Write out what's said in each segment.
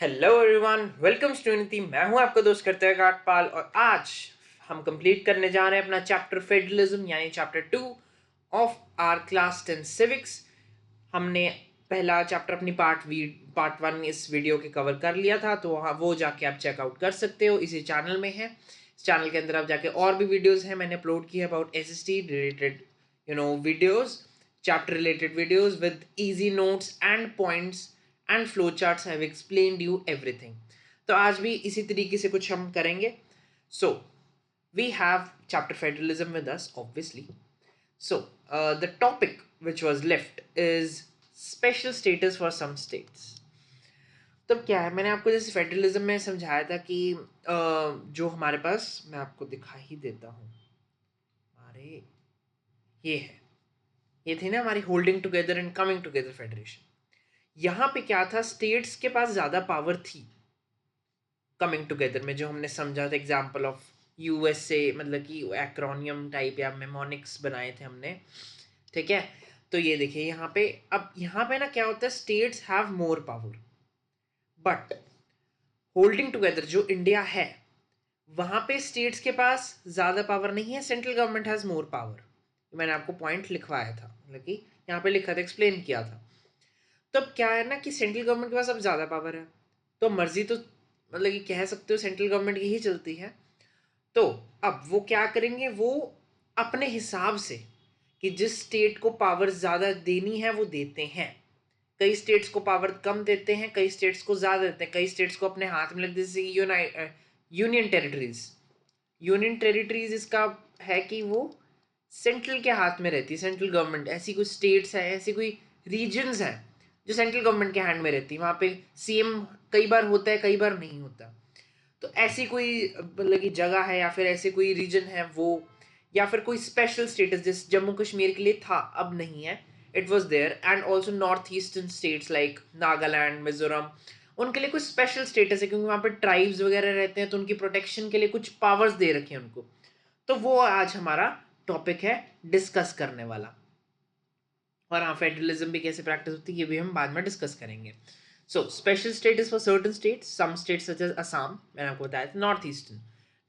Hello everyone, welcome student. मैं हूं आपका दोस्त करते काटपाल और आज हम कंप्लीट करने जा रहे हैं अपना चैप्टर फेडरलिज्म यानी chapter 2 of our class 10 civics. हमने पहला चैप्टर अपनी पार्ट 1 इस वीडियो के कवर कर लिया था, तो वहाँ वो जाके आप चेकआउट कर सकते हो, इसी चैनल में है। इस चैनल के अंदर आप जाके और भी वीडियोस हैं मैंने अपलोड किए about SST related videos, chapter related videos with easy notes and points and flow charts have explained you everything. तो आज भी इसी तरीके से कुछ हम करेंगे। So we have chapter federalism with us obviously. So, the topic which was left is special status for some states. तब क्या है, मैंने आपको जैसे फेडरलिज्म में समझाया था कि जो हमारे पास, मैं आपको दिखा ही देता हूँ, हमारे ये है, ये थी ना हमारी holding together and coming together federation. यहाँ पे क्या था, स्टेट्स के पास ज़्यादा पावर थी कमिंग टुगेदर में, जो हमने समझा था एग्जाम्पल ऑफ यूएसए, मतलब कि एक्रोनियम टाइप या मेमोनिक्स बनाए थे हमने। ठीक है, तो ये देखिए यहाँ पे, अब यहाँ पे ना क्या होता है, states have more power, but holding together जो इंडिया है वहां पे स्टेट्स के पास ज्यादा पावर नहीं है, central government has more power. मैंने आपको पॉइंट लिखवाया था, मतलब कि यहाँ पे लिखा था, एक्सप्लेन किया था। तो अब क्या है ना कि सेंट्रल गवर्नमेंट के पास अब ज्यादा पावर है, तो मर्जी तो मतलब कि कह सकते हो सेंट्रल गवर्नमेंट की ही चलती है। तो अब वो क्या करेंगे, वो अपने हिसाब से कि जिस स्टेट को पावर ज़्यादा देनी है वो देते हैं। कई स्टेट्स को पावर कम देते हैं, कई स्टेट्स को ज़्यादा देते हैं, कई स्टेट्स को अपने हाथ में लगते हैं, जैसे यूनियन टेरिटरीज। यूनियन टेरिटरीज इसका है कि वो सेंट्रल के हाथ में रहती है, सेंट्रल गवर्नमेंट। ऐसी कोई स्टेट्स है, ऐसी कोई रीजन्स हैं जो सेंट्रल गवर्नमेंट के हैंड में रहती है, वहाँ पे सीएम कई बार होता है, कई बार नहीं होता। तो ऐसी कोई मतलब कि जगह है या फिर ऐसे कोई रीजन है वो, या फिर कोई स्पेशल स्टेटस जिस जम्मू कश्मीर के लिए था, अब नहीं है, it was there. And also north eastern states like Nagaland, Mizoram, उनके लिए कुछ स्पेशल स्टेटस है क्योंकि वहाँ पे ट्राइब्स वगैरह रहते हैं, तो उनकी प्रोटेक्शन के लिए कुछ पावर्स दे रखे हैं उनको। तो वो आज हमारा टॉपिक है डिस्कस करने वाला। और हाँ, फेडरलिज्म भी कैसे प्रैक्टिस होती है ये भी हम बाद में डिस्कस करेंगे। So special status for certain states, some states such as Assam, मैंने आपको बताया था, north eastern,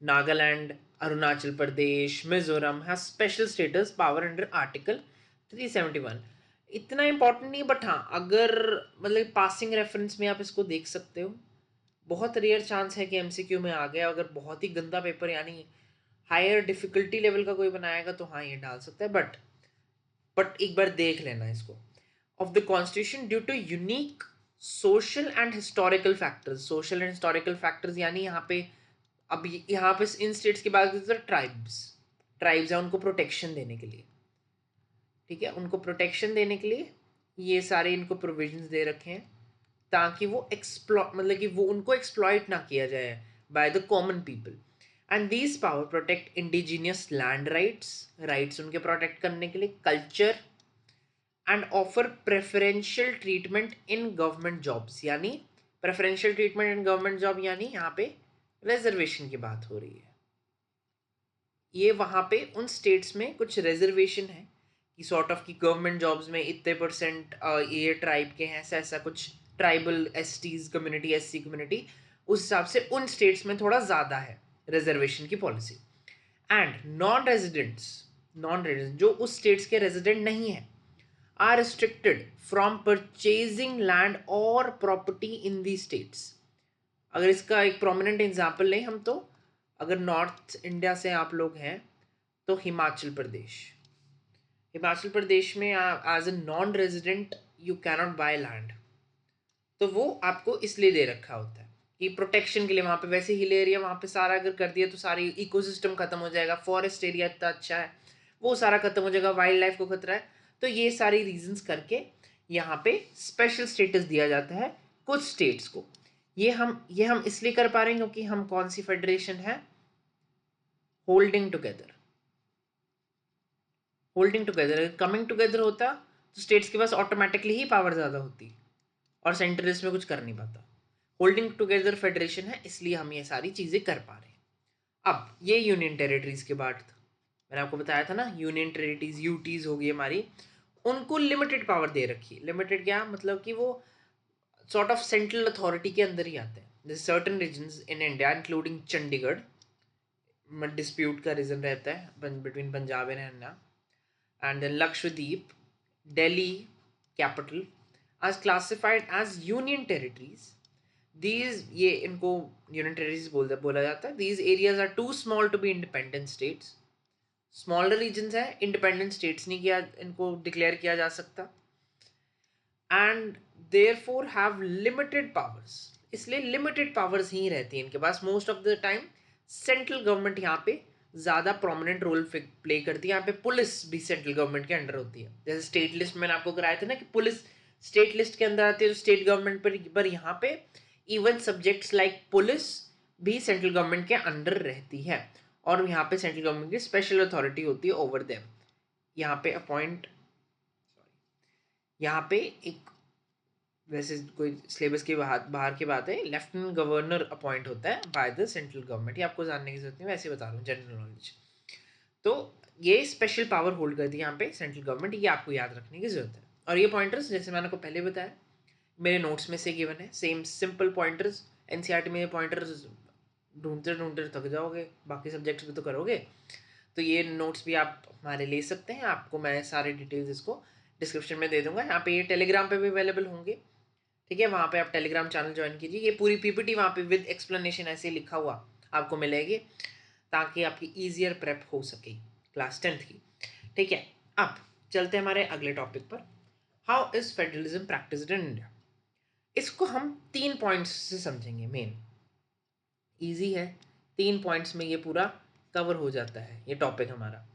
Nagaland, Arunachal Pradesh, Mizoram has special status power under article 371। इतना इंपॉर्टेंट नहीं, बट हाँ, अगर मतलब पासिंग रेफरेंस में आप इसको देख सकते हो। बहुत रेयर चांस है कि एमसीक्यू में आ गया, अगर बहुत ही गंदा पेपर यानी हायर डिफिकल्टी लेवल का कोई बनाएगा तो हाँ ये डाल सकता है, बट एक बार देख लेना इसको। Of the constitution due to unique social and historical factors, social and historical factors यानी यहाँ पे, अब यहाँ पे इन स्टेट्स की बात करते हैं, ट्राइब्स, ट्राइब्स है, उनको प्रोटेक्शन देने के लिए। ठीक है, उनको प्रोटेक्शन देने के लिए ये सारे इनको प्रोविजंस दे रखे हैं, ताकि वो मतलब कि वो उनको एक्सप्लॉइट ना किया जाए by the common people. And these power protect indigenous land rights, rights उनके प्रोटेक्ट करने के लिए, culture, and offer preferential treatment in government jobs, यानी preferential treatment in government job यानी यहाँ पे रिजर्वेशन की बात हो रही है। ये वहाँ पे उन स्टेट्स में कुछ रिजर्वेशन है कि सॉर्ट ऑफ की गवर्नमेंट जॉब्स में इतने परसेंट ये ट्राइब के हैं, ऐसा ऐसा कुछ, tribal STs community, SC community, उस हिसाब से उन स्टेट्स में थोड़ा ज़्यादा है रिजर्वेशन की पॉलिसी। एंड नॉन रेजिडेंट जो उस स्टेट्स के रेजिडेंट नहीं है are restricted from purchasing land or property in these states। अगर इसका एक प्रोमिनेंट एग्जाम्पल लें हम, तो अगर नॉर्थ इंडिया से आप लोग हैं तो हिमाचल प्रदेश, हिमाचल प्रदेश में as a non resident you cannot buy land. तो वो आपको इसलिए दे रखा होता है कि प्रोटेक्शन के लिए, वहाँ पे वैसे हिल एरिया, वहाँ पे सारा अगर कर दिया तो सारी इकोसिस्टम खत्म हो जाएगा, फॉरेस्ट एरिया इतना अच्छा है वो सारा खत्म हो जाएगा, वाइल्ड लाइफ को खतरा है। तो ये सारी रीजंस करके यहाँ पे स्पेशल स्टेटस दिया जाता है कुछ स्टेट्स को। ये हम इसलिए कर पा रहे हैं क्योंकि हम कौन सी फेडरेशन है, holding together. Holding together, coming together होता तो स्टेट्स के पास ऑटोमेटिकली ही पावर ज़्यादा होती और सेंटर इसमें कुछ कर नहीं पाता। होल्डिंग टुगेदर फेडरेशन है, इसलिए हम ये सारी चीज़ें कर पा रहे हैं। अब ये यूनियन टेरिटरीज के बाद, मैंने आपको बताया था ना, यूनियन टेरिटरीज यूटीज होगी हमारी, उनको लिमिटेड पावर दे रखी है। लिमिटेड क्या मतलब कि वो सॉर्ट ऑफ सेंट्रल अथॉरिटी के अंदर ही आते हैं. जैसे certain regions in India including Chandigarh में डिस्प्यूट का रीजन रहता है between Punjab and Haryana, and then Lakshadweep, Delhi capital as classified as union territories. These ये इनको union territories बोला जाता है. These areas are too small to be independent states. Smaller regions है, independent states नहीं किया इनको declare किया जा सकता. And therefore have limited powers. इसलिए limited powers ही रहती हैं इनके पास most of the time. Central government यहाँ पे ज़्यादा प्रोमिनेंट रोल प्ले करती है. यहाँ पे पुलिस भी सेंट्रल गवर्नमेंट के अंडर होती है. जैसे स्टेट लिस्ट मैंने आपको कराया था ना कि पुलिस स्टेट लिस्ट के अंदर आती है तो स्टेट गवर्नमेंट पर यहाँ पे इवन सब्जेक्ट्स लाइक पुलिस भी सेंट्रल गवर्नमेंट के अंडर रहती है और यहाँ पे सेंट्रल गवर्नमेंट की स्पेशल अथॉरिटी होती है ओवर देम. यहाँ पे यहाँ पे एक वैसे कोई सिलेबस के बाहर की बात है, लेफ्टिनेंट गवर्नर अपॉइंट होता है बाय द सेंट्रल गवर्नमेंट. ये आपको जानने की जरूरत नहीं, वैसे बता रहा हूँ जनरल नॉलेज. तो ये स्पेशल पावर होल्ड करती है यहाँ पे सेंट्रल गवर्नमेंट, ये आपको याद रखने की जरूरत है. और ये पॉइंटर्स जैसे मैंने आपको पहले बताया मेरे नोट्स में से गिवन है, सेम सिंपल पॉइंटर्स. एनसीईआरटी में ये पॉइंटर्स ढूंढते ढूंढते थक जाओगे, बाकी सब्जेक्ट्स भी तो करोगे. तो ये नोट्स भी आप हमारे ले सकते हैं. आपको मैं सारे डिटेल्स इसको डिस्क्रिप्शन में दे दूंगा. यहाँ पे ये टेलीग्राम पे भी अवेलेबल होंगे, ठीक है. वहाँ पे आप टेलीग्राम चैनल ज्वाइन कीजिए. ये पूरी पीपीटी वहाँ पे विद एक्सप्लेनेशन ऐसे लिखा हुआ आपको मिलेगी ताकि आपकी ईजियर प्रेप हो सके क्लास 10th की, ठीक है. अब चलते हैं हमारे अगले टॉपिक पर. How is federalism practised in India. इसको हम 3 पॉइंट्स से समझेंगे. मेन ईजी है, 3 पॉइंट्स में ये पूरा कवर हो जाता है ये टॉपिक हमारा.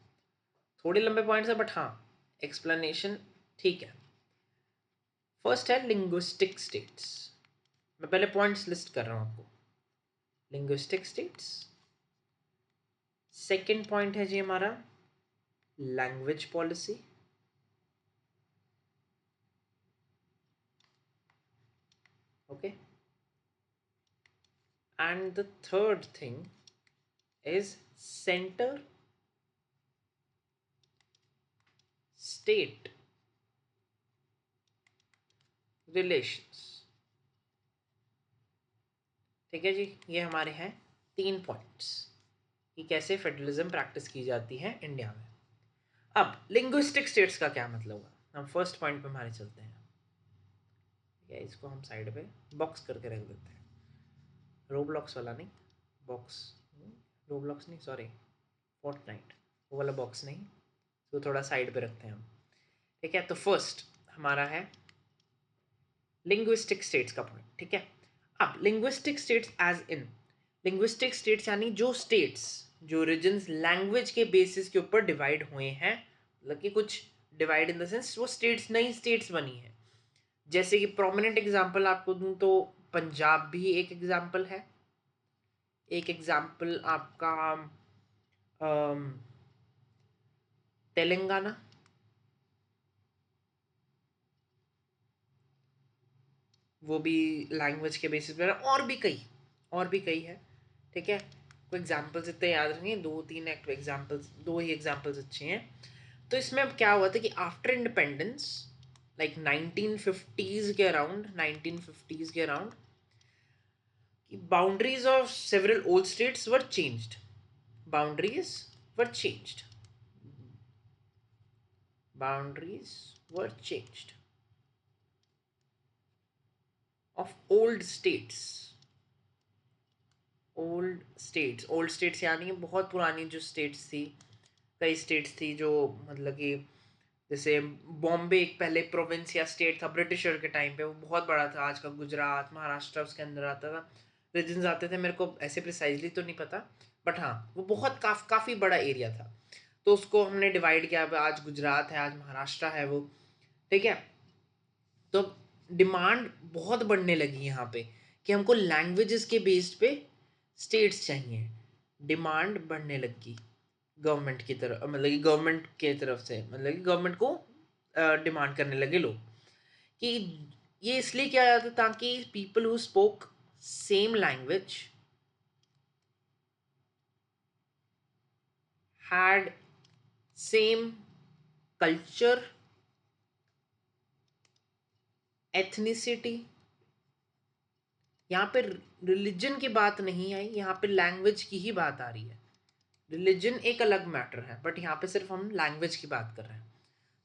थोड़े लंबे पॉइंट्स है बट हाँ एक्सप्लेनेशन ठीक है. फर्स्ट है लिंग्विस्टिक स्टेट्स. मैं पहले पॉइंट्स लिस्ट कर रहा हूँ आपको. Linguistic states. सेकेंड पॉइंट है जी हमारा language policy. Okay. And the third thing is centre state relations. ठीक है जी, ये हमारे हैं 3 पॉइंट्स कि कैसे फेडरलिज्म प्रैक्टिस की जाती है इंडिया में. अब लिंग्विस्टिक स्टेट्स का क्या मतलब हुआ, हम फर्स्ट पॉइंट पे हमारे चलते हैं. ठीक है, इसको हम साइड पे बॉक्स करके रख देते हैं. रोब्लॉक्स वाला नहीं, बॉक्स. रोब्लॉक्स नहीं, सॉरी, फोर्टनाइट वो वाला बॉक्स नहीं, तो थोड़ा साइड पे रखते हैं हम. ठीक है, तो फर्स्ट हमारा है लिंग्विस्टिक स्टेट्स का पॉइंट. ठीक है. अब linguistic states as in linguistic states यानी जो स्टेट्स जो रीजन्स लैंग्वेज के बेसिस के ऊपर डिवाइड हुए हैं, मतलब कि कुछ डिवाइड इन द सेंस वो स्टेट्स नई स्टेट्स बनी है. जैसे कि प्रोमिनेंट एग्जांपल आपको दूं तो पंजाब भी एक एग्जांपल है. एक एग्जांपल आपका तेलंगाना, वो भी लैंग्वेज के बेसिस पर. और भी कई है. ठीक है, कोई एग्जांपल्स इतने याद नहीं है, 2-3 एग्जांपल्स, 2 ही एग्जांपल्स अच्छे हैं. तो इसमें अब क्या हुआ था कि आफ्टर इंडिपेंडेंस लाइक 1950s के अराउंड, 1950s के around boundaries of several old states were changed. Boundaries were changed. Boundaries were changed of old states. Old states यानी बहुत पुरानी जो स्टेट्स थी. कई स्टेट्स थी जो मतलब कि जैसे बॉम्बे एक पहले प्रोविंस या स्टेट था ब्रिटिशर के टाइम पे, वो बहुत बड़ा था. आज का गुजरात, महाराष्ट्र उसके अंदर आता था, रीजन्स आते थे. मेरे को ऐसे प्रिसाइजली तो नहीं पता बट हाँ वो बहुत काफ़ी बड़ा एरिया था. तो उसको हमने डिवाइड किया. आज गुजरात है, आज महाराष्ट्र है वो. ठीक है, तो डिमांड बहुत बढ़ने लगी यहाँ पे कि हमको लैंग्वेजेस के बेस्ड पे स्टेट्स चाहिए. डिमांड बढ़ने लगी गवर्नमेंट की तरफ, मतलब कि गवर्नमेंट के तरफ से, मतलब कि गवर्नमेंट को डिमांड करने लगे लोग कि ये इसलिए किया जाता ताकि people who spoke same language had same culture, ethnicity यहाँ पे रिलीजन की बात नहीं आई, यहाँ पे लैंग्वेज की ही बात आ रही है। रिलीजन एक अलग मैटर है, बट यहाँ पे सिर्फ हम लैंग्वेज की बात कर रहे हैं।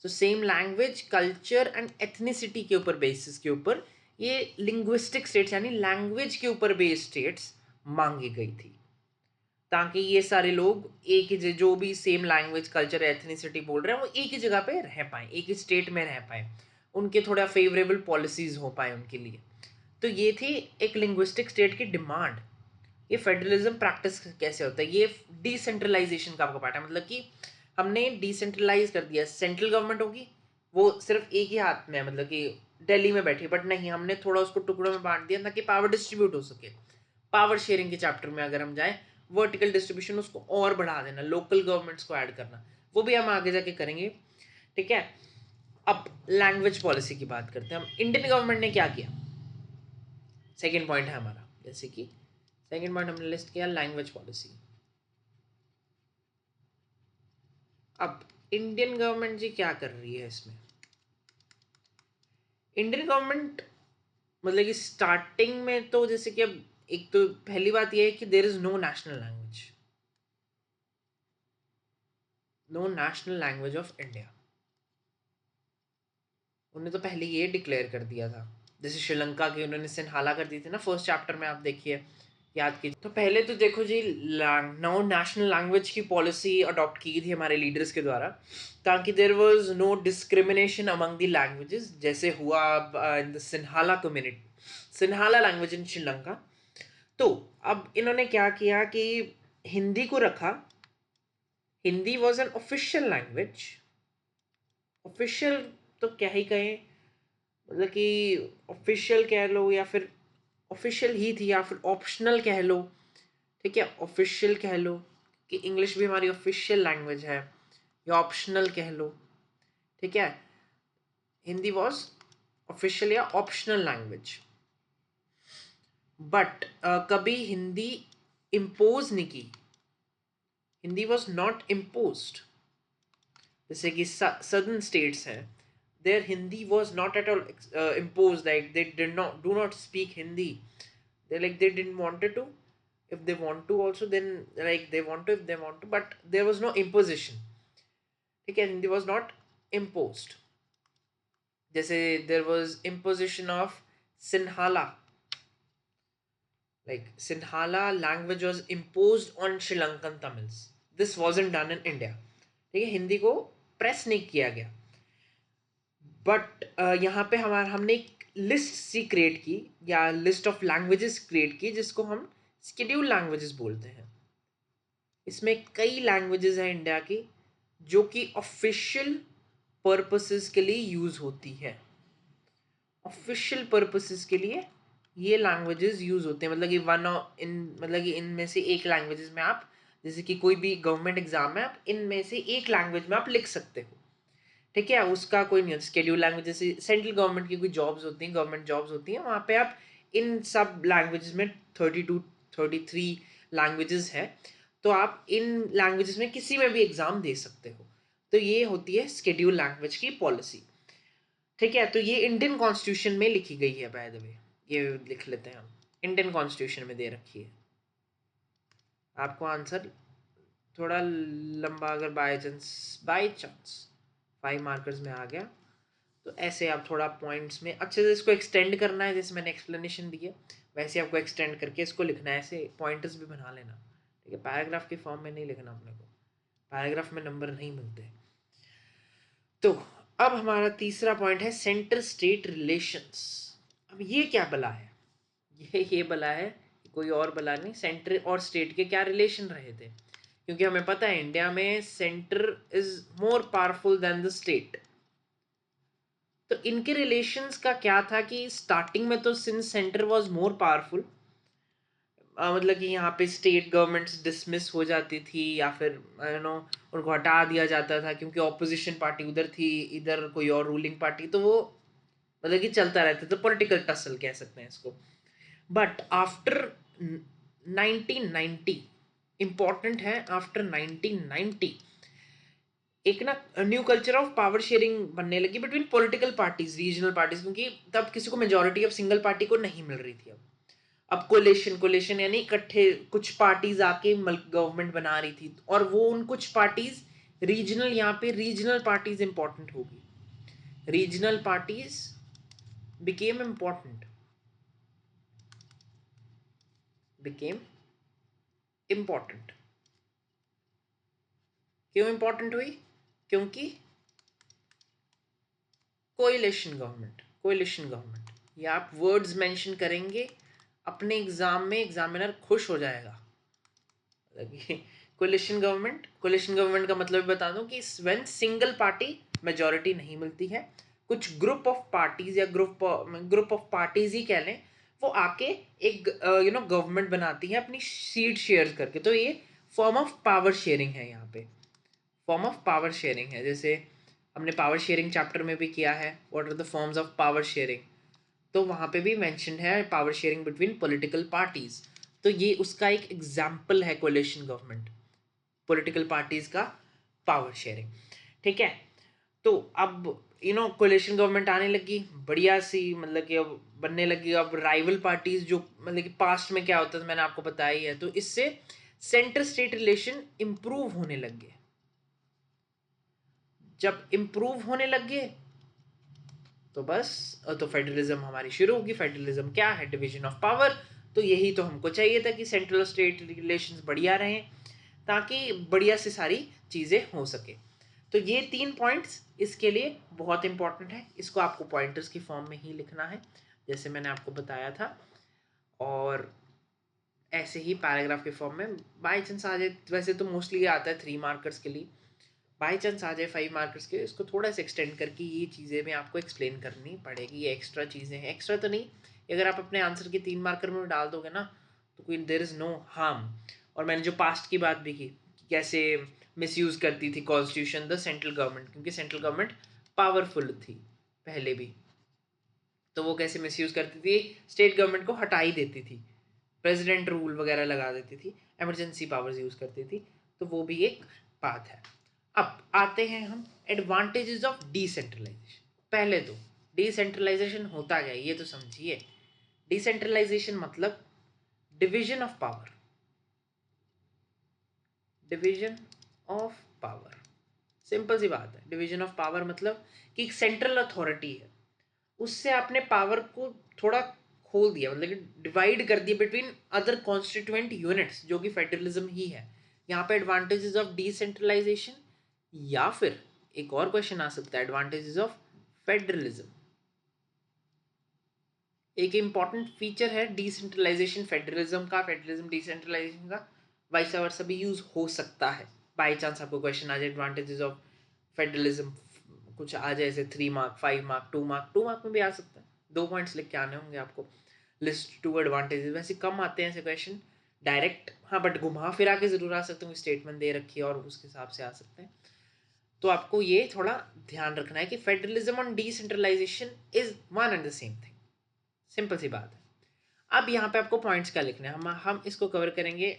So same language, culture and ethnicity के ऊपर बेसिस के ऊपर ये लिंग्विस्टिक स्टेट्स यानी लैंग्वेज के ऊपर बेस्ड स्टेट्स मांगी गई थी, ताकि ये सारे लोग एक ही जो भी सेम लैंग्वेज, कल्चर, एथनिसिटी बोल रहे हैं वो एक ही जगह पे रह पाए, एक ही स्टेट में रह पाए, उनके थोड़ा फेवरेबल पॉलिसीज हो पाए उनके लिए। तो ये थी एक लिंग्विस्टिक स्टेट की डिमांड। ये फेडरलिज्म प्रैक्टिस कैसे होता है, ये डिसेंट्रलाइजेशन का आपको पार्ट है, मतलब कि हमने डिसेंट्रलाइज कर दिया। सेंट्रल गवर्नमेंट होगी वो सिर्फ एक ही हाथ में है, मतलब कि दिल्ली में बैठी, बट नहीं, हमने थोड़ा उसको टुकड़ों में बांट दिया ताकि पावर डिस्ट्रीब्यूट हो सके। पावर शेयरिंग के चैप्टर में अगर हम जाएं, वर्टिकल डिस्ट्रीब्यूशन उसको और बढ़ा देना, लोकल गवर्नमेंट्स को ऐड करना, वो भी हम आगे जाके करेंगे, ठीक है। अब लैंग्वेज पॉलिसी की बात करते हैं हम। इंडियन गवर्नमेंट ने क्या किया, सेकेंड पॉइंट है हमारा, जैसे कि सेकेंड पॉइंट हमने लिस्ट किया लैंग्वेज पॉलिसी। अब इंडियन गवर्नमेंट जी क्या कर रही है इसमें। इंडियन गवर्नमेंट मतलब कि स्टार्टिंग में तो जैसे कि अब एक तो पहली बात यह है कि there is no national language, no national language of India. उन्होंने तो पहले ये डिक्लेयर कर दिया था, जैसे श्रीलंका की उन्होंने सिन्हाला कर दी थी ना फर्स्ट चैप्टर में, आप देखिए, याद कीजिए। तो पहले तो देखो जी, नो नेशनल लैंग्वेज की पॉलिसी अडॉप्ट की थी हमारे लीडर्स के द्वारा, ताकि there was no discrimination among the languages, जैसे हुआ in the Sinhala community, Sinhala language in Sri Lanka. तो अब इन्होंने क्या किया कि हिंदी को रखा, Hindi was an official language, official तो क्या ही कहें, मतलब कि ऑफिशियल कह लो या फिर ऑफिशियल ही थी या फिर ऑप्शनल कह लो, ठीक है, ऑफिशियल कह लो कि इंग्लिश भी हमारी ऑफिशियल लैंग्वेज है, या ऑप्शनल कह लो, ठीक है। हिंदी वॉज ऑफिशियल या ऑप्शनल लैंग्वेज, बट कभी हिंदी इम्पोज नहीं की, हिंदी वॉज नॉट इम्पोज्ड। जैसे कि सदर्न स्टेट्स हैं, their Hindi was not at all imposed, like they did not do not speak Hindi, they like they didn't wanted to, if they want to also, then like they want to if they want to, but there was no imposition, ठीक है, Hindi was not imposed। जैसे there was imposition of Sinhala, like Sinhala language was imposed on Sri Lankan Tamils, this wasn't done in India, ठीक है, हिंदी को press नहीं किया गया। But यहाँ पे हमारा हमने एक लिस्ट सी क्रिएट की, या लिस्ट ऑफ लैंग्वेजेस क्रिएट की, जिसको हम स्केड्यूल लैंग्वेजेस बोलते हैं। इसमें कई लैंग्वेजेस हैं इंडिया की जो कि ऑफिशियल पर्पसेस के लिए यूज़ होती है, ऑफिशियल पर्पसेस के लिए ये लैंग्वेजेस यूज़ होते हैं, मतलब कि मतलब कि इनमें से एक लैंग्वेजेस में आप, जैसे कि कोई भी गवर्नमेंट एग्जाम है, आप इनमें से एक लैंग्वेज में आप लिख सकते हो, ठीक है, उसका कोई नहीं होता। स्केड्यूल लैंग्वेज जैसे सेंट्रल गवर्नमेंट की कोई जॉब्स होती हैं, गवर्नमेंट जॉब्स होती हैं, वहाँ पे आप इन सब लैंग्वेजेस में 32-33 लैंग्वेजेस है, तो आप इन लैंग्वेजेस में किसी में भी एग्जाम दे सकते हो। तो ये होती है स्केड्यूल लैंग्वेज की पॉलिसी, ठीक है। तो ये इंडियन कॉन्स्टिट्यूशन में लिखी गई है, बाय द वे, ये लिख लेते हैं हम, इंडियन कॉन्स्टिट्यूशन में दे रखी है। आपको आंसर थोड़ा लंबा अगर बाय चांस 5 मार्कर्स में आ गया, तो ऐसे आप थोड़ा पॉइंट्स में अच्छे से इसको एक्सटेंड करना है, जैसे मैंने एक्सप्लेनेशन दी है वैसे आपको एक्सटेंड करके इसको लिखना है, ऐसे पॉइंटर्स भी बना लेना, ठीक है। पैराग्राफ के फॉर्म में नहीं लिखना अपने को, पैराग्राफ में नंबर नहीं मिलते। तो अब हमारा तीसरा पॉइंट है सेंटर स्टेट रिलेशंस। अब ये क्या बला है, ये बला है, कोई और बला नहीं, सेंटर और स्टेट के क्या रिलेशन रहे थे, क्योंकि हमें पता है इंडिया में centre is more powerful than the state. तो इनके रिलेशंस का क्या था कि स्टार्टिंग में तो since centre was more powerful, मतलब कि यहाँ पे स्टेट गवर्नमेंट्स डिसमिस हो जाती थी, या फिर यू नो उनको हटा दिया जाता था, क्योंकि ऑपोजिशन पार्टी उधर थी, इधर कोई और रूलिंग पार्टी, तो वो मतलब कि चलता रहता था, पॉलिटिकल टसल कह सकते हैं इसको। बट आफ्टर 1990, इंपॉर्टेंट है, आफ्टर 1990 एक ना new culture of power sharing बनने लगी between political parties, regional parties, क्योंकि तब किसी को मेजोरिटी ऑफ सिंगल पार्टी को नहीं मिल रही थी अब। अब कोलेशन यानी इकट्ठे कुछ पार्टीज आके गवर्नमेंट बना रही थी, और वो उन कुछ पार्टीज रीजनल, यहाँ पे रीजनल पार्टीज इंपॉर्टेंट होगी, regional parties became important, became important. क्यों इंपॉर्टेंट हुई? क्योंकि कोएलिशन गवर्नमेंट, ये आप वर्ड्स मेंशन करेंगे अपने एग्जाम में, एग्जामिनर खुश हो जाएगा। कोलिशन गवर्नमेंट का मतलब बता दूं कि व्हेन सिंगल पार्टी मेजॉरिटी नहीं मिलती है, कुछ ग्रुप ऑफ पार्टीज या ग्रुप ऑफ पार्टीज ही कह लें, वो आके एक गवर्नमेंट बनाती है अपनी सीट शेयर करके। तो ये फॉर्म ऑफ पावर शेयरिंग है, यहाँ पे फॉर्म ऑफ पावर शेयरिंग है। जैसे हमने पावर शेयरिंग चैप्टर में भी किया है, what are the forms of power sharing, तो वहाँ पे भी मेंशन है power sharing between political parties. तो ये उसका एक एग्जाम्पल है कोलिशन गवर्नमेंट, पॉलिटिकल पार्टीज का पावर शेयरिंग। ठीक है, तो अब कोलिशन गवर्नमेंट आने लगी, बढ़िया सी, मतलब कि अब बनने लगी। अब राइवल पार्टीज जो, मतलब कि पास्ट में क्या होता था मैंने आपको बताया ही है, तो इससे सेंटर स्टेट रिलेशन इंप्रूव होने लग गए। जब इंप्रूव होने लग गए तो बस, तो फेडरलिज्म हमारी शुरू होगी। फेडरलिज्म क्या है? Division of power. तो यही तो हमको चाहिए था कि सेंट्रल स्टेट रिलेशंस बढ़िया रहें, ताकि बढ़िया से सारी चीज़ें हो सके। तो ये 3 पॉइंट्स इसके लिए बहुत इंपॉर्टेंट है, इसको आपको पॉइंटर्स की फॉर्म में ही लिखना है जैसे मैंने आपको बताया था, और ऐसे ही पैराग्राफ के फॉर्म में बाई चांस आ जाए। वैसे तो मोस्टली आता है 3 मार्कर्स के लिए, बाई चांस आ जाए 5 मार्कर्स के, इसको थोड़ा सा एक्सटेंड करके ये चीज़ें मैं आपको एक्सप्लेन करनी पड़ेगी। ये एक्स्ट्रा चीज़ें हैं, एक्स्ट्रा तो नहीं, अगर आप अपने आंसर के 3 मार्कर में डाल दोगे ना तो कोई देयर इज़ नो हार्म। और मैंने जो पास्ट की बात भी की, कैसे मिसयूज़ करती थी कॉन्स्टिट्यूशन द सेंट्रल गवर्नमेंट, क्योंकि सेंट्रल गवर्नमेंट पावरफुल थी पहले भी, तो वो कैसे मिसयूज़ करती थी, स्टेट गवर्नमेंट को हटा ही देती थी, प्रेसिडेंट रूल वगैरह लगा देती थी, इमरजेंसी पावर्स यूज़ करती थी। तो वो भी एक बात है। अब आते हैं हम एडवांटेजेस ऑफ डिसेंट्रलाइजेशन। पहले तो डिसेंट्रलाइजेशन होता क्या है ये तो समझिए। डिसेंट्रलाइजेशन मतलब division of power, division of power, simple सी बात है। डिवीजन ऑफ पावर मतलब कि एक सेंट्रल अथॉरिटी है, उससे आपने पावर को थोड़ा खोल दिया, मतलब कि डिवाइड कर दिया बिटवीन अदर कॉन्स्टिट्यूएंट यूनिट्स, जो कि फेडरलिज्म ही है। यहाँ पे एडवांटेजेस ऑफ डिसेंट्रलाइजेशन, या फिर एक और क्वेश्चन आ सकता है, एडवांटेजेस ऑफ फेडरलिज्म। एक इंपॉर्टेंट फीचर है डिसेंट्रलाइजेशन फेडरलिज्म का, फेडरलिज्म डिसेंट्रलाइजेशन का वाइस वर्सा भी यूज हो सकता है। बाई चांस आपको क्वेश्चन आ जाए एडवांटेजेस ऑफ फेडरलिज्म, कुछ आ जाए ऐसे 3 मार्क 5 मार्क 2 मार्क में भी आ सकता है, 2 पॉइंट्स लिख के आने होंगे आपको। लिस्ट 2 एडवांटेजेस, वैसे कम आते हैं ऐसे क्वेश्चन डायरेक्ट, हाँ बट घुमा फिरा के जरूर आ सकते हैं, स्टेटमेंट दे रखी है और उसके हिसाब से आ सकते हैं। तो आपको ये थोड़ा ध्यान रखना है कि फेडरलिज्म और decentralisation is one and the same thing, simple सी बात है। अब यहाँ पे आपको पॉइंट्स क्या लिखने हैं, हम इसको कवर करेंगे।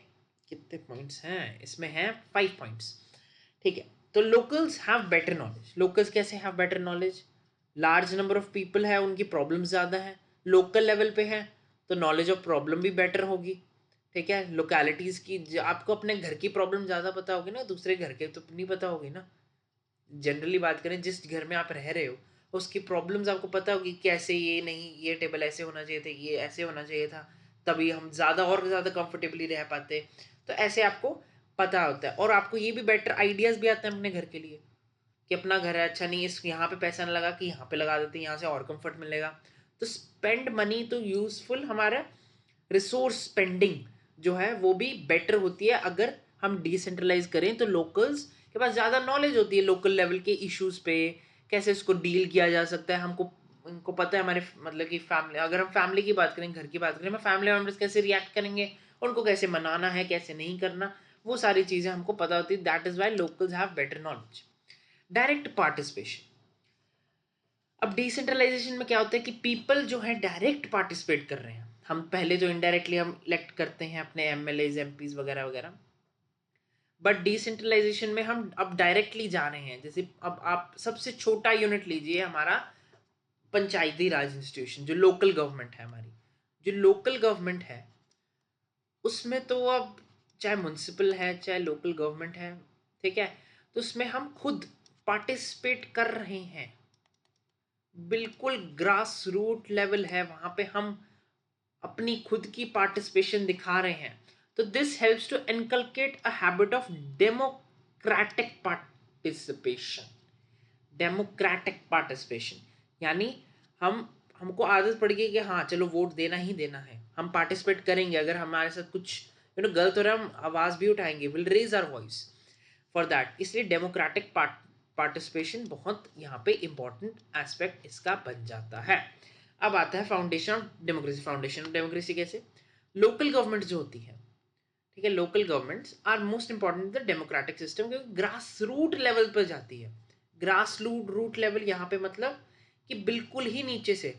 कितने पॉइंट्स हैं इसमें? हैं 5 पॉइंट्स। ठीक है, तो locals have better knowledge. Locals कैसे have better knowledge? Large number of people है, उनकी प्रॉब्लम ज़्यादा है, लोकल लेवल पे है, तो नॉलेज ऑफ प्रॉब्लम भी बेटर होगी। ठीक है, लोकेलिटीज़ की आपको अपने घर की प्रॉब्लम ज़्यादा पता होगी ना, दूसरे घर के तो नहीं पता होगी ना। जनरली बात करें, जिस घर में आप रह रहे हो उसकी प्रॉब्लम्स आपको पता होगी, कैसे ये नहीं, ये टेबल ऐसे होना चाहिए था, ये ऐसे होना चाहिए था, तभी हम ज़्यादा और ज़्यादा कंफर्टेबली रह पाते। तो ऐसे आपको पता होता है, और आपको ये भी बेटर आइडियाज़ भी आते हैं अपने घर के लिए, कि अपना घर है, अच्छा नहीं इस यहाँ पे पैसा ना लगा कि यहाँ पे लगा देते हैं, यहाँ से और कंफर्ट मिलेगा। तो स्पेंड मनी तो यूजफुल, हमारा रिसोर्स स्पेंडिंग जो है वो भी बेटर होती है अगर हम डिसेंट्रलाइज करें। तो लोकल्स के पास ज़्यादा नॉलेज होती है लोकल लेवल के इश्यूज पे, कैसे इसको डील किया जा सकता है। हमको उनको पता है हमारे, मतलब कि फैमिली, अगर हम फैमिली की बात करें, घर की बात करें, फैमिली मेम्बर्स कैसे रिएक्ट करेंगे, उनको कैसे मनाना है, कैसे नहीं करना, वो सारी चीज़ें हमको पता होती है। That is why locals have better knowledge. Direct participation. अब डिसेंट्रलाइजेशन में क्या होता है कि पीपल जो है डायरेक्ट पार्टिसिपेट कर रहे हैं। हम पहले तो इनडायरेक्टली हम इलेक्ट करते हैं अपने एमएलएज एमपीज वगैरह वगैरह, बट डिसेंट्रलाइजेशन में हम अब डायरेक्टली जा रहे हैं। जैसे अब आप सबसे छोटा यूनिट लीजिए, हमारा पंचायती राज इंस्टीट्यूशन, जो लोकल गवर्नमेंट है हमारी, जो लोकल गवर्नमेंट है उसमें तो अब चाहे म्युनिसिपल है चाहे लोकल गवर्नमेंट है, ठीक है, तो उसमें हम खुद पार्टिसिपेट कर रहे हैं, बिल्कुल ग्रास रूट लेवल है, वहां पे हम अपनी खुद की पार्टिसिपेशन दिखा रहे हैं। तो this helps to inculcate a habit of democratic participation. Democratic participation यानी हमको आदत पड़ गई कि हाँ चलो वोट देना ही देना है, हम पार्टिसिपेट करेंगे, अगर हमारे साथ कुछ गलत हो रहा है हम आवाज भी उठाएंगे, will raise our voice for that. इसलिए डेमोक्रेटिक पार्टिसिपेशन बहुत यहाँ पे इंपॉर्टेंट एस्पेक्ट इसका बन जाता है। अब आता है foundation of democracy. Foundation of democracy कैसे? लोकल गवर्नमेंट जो होती है, ठीक है, local governments are most important the democratic system, क्योंकि ग्रास रूट लेवल पर जाती है। ग्रास रूट लेवल यहाँ पे मतलब कि बिल्कुल ही नीचे से,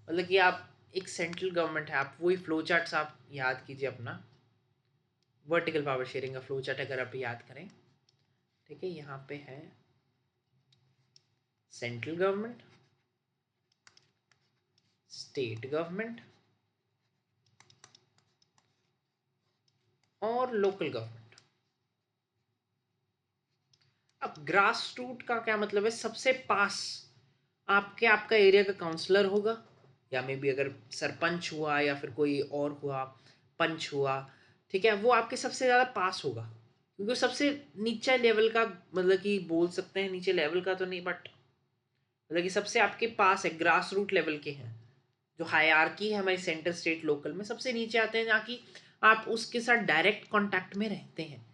मतलब कि आप एक सेंट्रल गवर्नमेंट है, आप वही फ्लो चार्ट्स आप याद कीजिए अपना वर्टिकल पावर शेयरिंग का फ्लो चार्ट अगर आप याद करें, ठीक है, यहाँ पे है सेंट्रल गवर्नमेंट, स्टेट गवर्नमेंट और लोकल गवर्नमेंट। अब ग्रास रूट का क्या मतलब है? सबसे पास आपका एरिया का काउंसलर होगा, या मे बी अगर सरपंच हुआ या फिर कोई और हुआ, पंच हुआ, ठीक है, वो आपके सबसे ज़्यादा पास होगा, क्योंकि वो सबसे नीचे लेवल का, मतलब कि बोल सकते हैं नीचे लेवल का तो नहीं, बट मतलब कि सबसे आपके पास है, ग्रास रूट लेवल के हैं। जो हायरार्की है हमारी सेंटर स्टेट लोकल में, सबसे नीचे आते हैं जहाँ की आप उसके साथ डायरेक्ट कांटेक्ट में रहते हैं।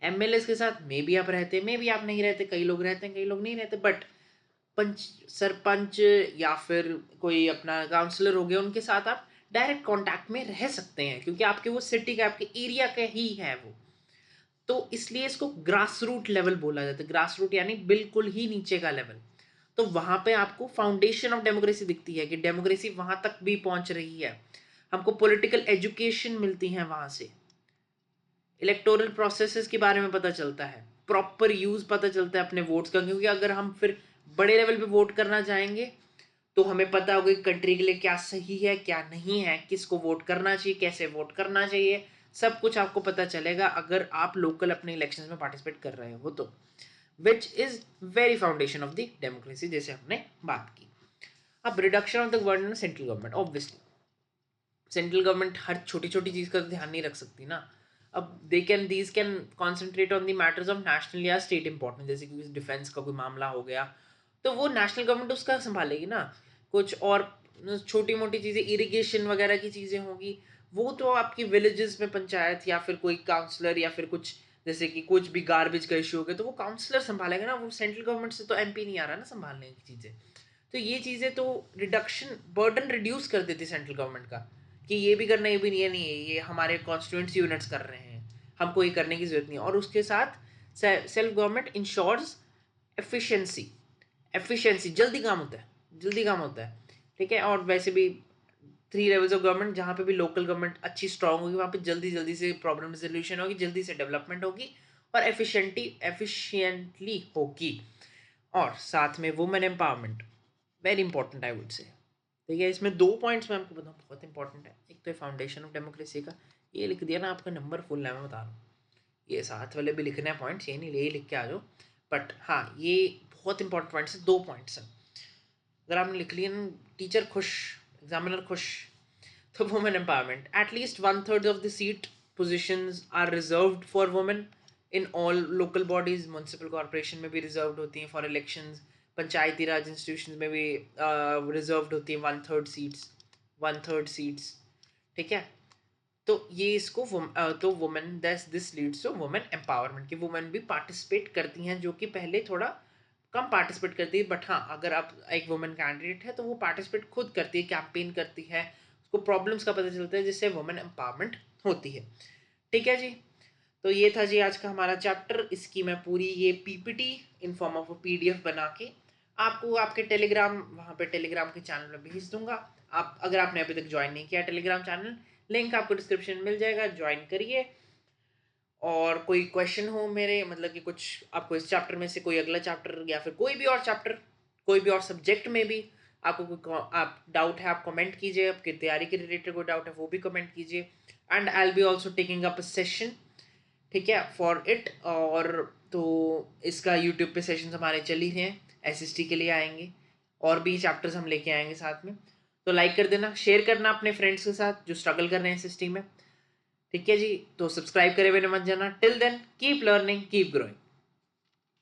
एमएलए के साथ मे बी आप रहते हैं, मे बी आप नहीं रहते, कई लोग रहते हैं कई लोग नहीं रहते, बट पंच, सरपंच या फिर कोई अपना काउंसलर हो गया, उनके साथ आप डायरेक्ट कांटेक्ट में रह सकते हैं, क्योंकि आपके वो सिटी का, आपके एरिया का ही है वो। तो इसलिए इसको ग्रास रूट लेवल बोला जाता है। ग्रास रूट यानी बिल्कुल ही नीचे का लेवल। तो वहां पे आपको फाउंडेशन ऑफ डेमोक्रेसी दिखती है कि डेमोक्रेसी वहां तक भी पहुंच रही है, हमको पॉलिटिकल एजुकेशन मिलती है वहां से, इलेक्टोरल प्रोसेसेस के बारे में पता चलता है, प्रॉपर यूज पता चलता है अपने वोट्स का, क्योंकि अगर हम फिर बड़े लेवल पे वोट करना चाहेंगे तो हमें पता होगा कि कंट्री के लिए क्या सही है क्या नहीं है, किसको वोट करना चाहिए, कैसे वोट करना चाहिए, सब कुछ आपको पता चलेगा अगर आप लोकल अपने इलेक्शंस में पार्टिसिपेट कर रहे हो तो, which is very foundation of the democracy, जैसे हमने बात की। अब reduction of the government, central government, obviously central government हर छोटी छोटी चीज का ध्यान नहीं रख सकती ना। अब these can concentrate on the matters of national या स्टेट इंपॉर्टेंस, जैसे कि डिफेंस का कोई मामला हो गया तो वो नेशनल गवर्नमेंट उसका संभालेगी ना। कुछ और छोटी मोटी चीज़ें, इरिगेशन वगैरह की चीज़ें होंगी, वो तो आपकी विलेजेस में पंचायत या फिर कोई काउंसलर या फिर कुछ, जैसे कि कुछ भी गार्बेज का इशू हो गया तो वो काउंसलर संभालेगा ना, वो सेंट्रल गवर्नमेंट से तो एमपी नहीं आ रहा ना संभालने की चीज़ें। तो ये चीज़ें तो रिडक्शन, बर्डन रिड्यूस कर देती सेंट्रल गवर्नमेंट का, कि ये भी करना, ये भी नहीं है, नहीं है, ये हमारे कॉन्स्टिट्यूंसी यूनिट्स कर रहे हैं, हमको ये करने की जरूरत नहीं है। और उसके साथ self government ensures efficiency, efficiency, जल्दी काम होता है, जल्दी काम होता है, ठीक है। और वैसे भी 3 लेवल्स ऑफ गवर्नमेंट, जहाँ पे भी लोकल गवर्नमेंट अच्छी स्ट्रांग होगी वहाँ पे जल्दी जल्दी से प्रॉब्लम रिजोल्यूशन होगी, जल्दी से डेवलपमेंट होगी और एफिशिएंटली होगी। और साथ में women empowerment, very important I would say, ठीक है। इसमें 2 पॉइंट्स मैं आपको बताऊँ बहुत इंपॉर्टेंट है। एक तो है फाउंडेशन ऑफ डेमोक्रेसी का, ये लिख दिया ना आपका नंबर फुल है, मैं बता रहा हूँ, ये साथ वाले भी लिखने हैं पॉइंट्स, ये नहीं ये लिख के आ जाओ, बट हाँ ये बहुत इंपॉर्टेंट पॉइंट्स है, 2 पॉइंट्स हैं, अगर आपने लिख लिया ना टीचर खुश, एग्जामिनर खुश। तो women empowerment, at least 1/3 of the seat positions are reserved for women in all local bodies, municipal corporation में भी रिजर्व्ड होती हैं for elections, panchayati raj institution में भी रिजर्व्ड होती हैं 1/3 सीट्स, ठीक है। तो ये इसको तो women this leads to women empowerment, की वुमेन भी पार्टिसिपेट करती हैं, जो कि पहले थोड़ा कम पार्टिसिपेट करती है, बट हाँ अगर आप एक वुमेन कैंडिडेट है तो वो पार्टिसिपेट खुद करती है, कैंपेन करती है, उसको प्रॉब्लम्स का पता चलता है, जिससे वुमेन एम्पावरमेंट होती है, ठीक है जी। तो ये था जी आज का हमारा चैप्टर, इसकी मैं पूरी ये PPT in form of PDF बना के आपको आपके टेलीग्राम, वहाँ पे टेलीग्राम के चैनल में भेज दूंगा। आप अगर आपने अभी तक ज्वाइन नहीं किया टेलीग्राम चैनल, लिंक आपको डिस्क्रिप्शन में मिल जाएगा, ज्वाइन करिए। और कोई क्वेश्चन हो मेरे, मतलब कि कुछ आपको इस चैप्टर में से कोई अगला चैप्टर या फिर कोई भी और चैप्टर, कोई भी और सब्जेक्ट में भी आपको कोई आप डाउट है आप कमेंट कीजिए, आपकी तैयारी के रिलेटेड कोई डाउट है वो भी कमेंट कीजिए, and I will be also taking up a session, ठीक है, फॉर इट। और तो इसका यूट्यूब पे सेशन हमारे चल ही रहे हैं, एसएसटी के लिए आएंगे और भी चैप्टर्स हम लेके आएंगे साथ में। तो लाइक कर देना, शेयर करना अपने फ्रेंड्स के साथ जो स्ट्रगल कर रहे हैं एसएसटी में, ठीक है जी। तो सब्सक्राइब करे बिना मत जाना। Till then keep learning, keep growing.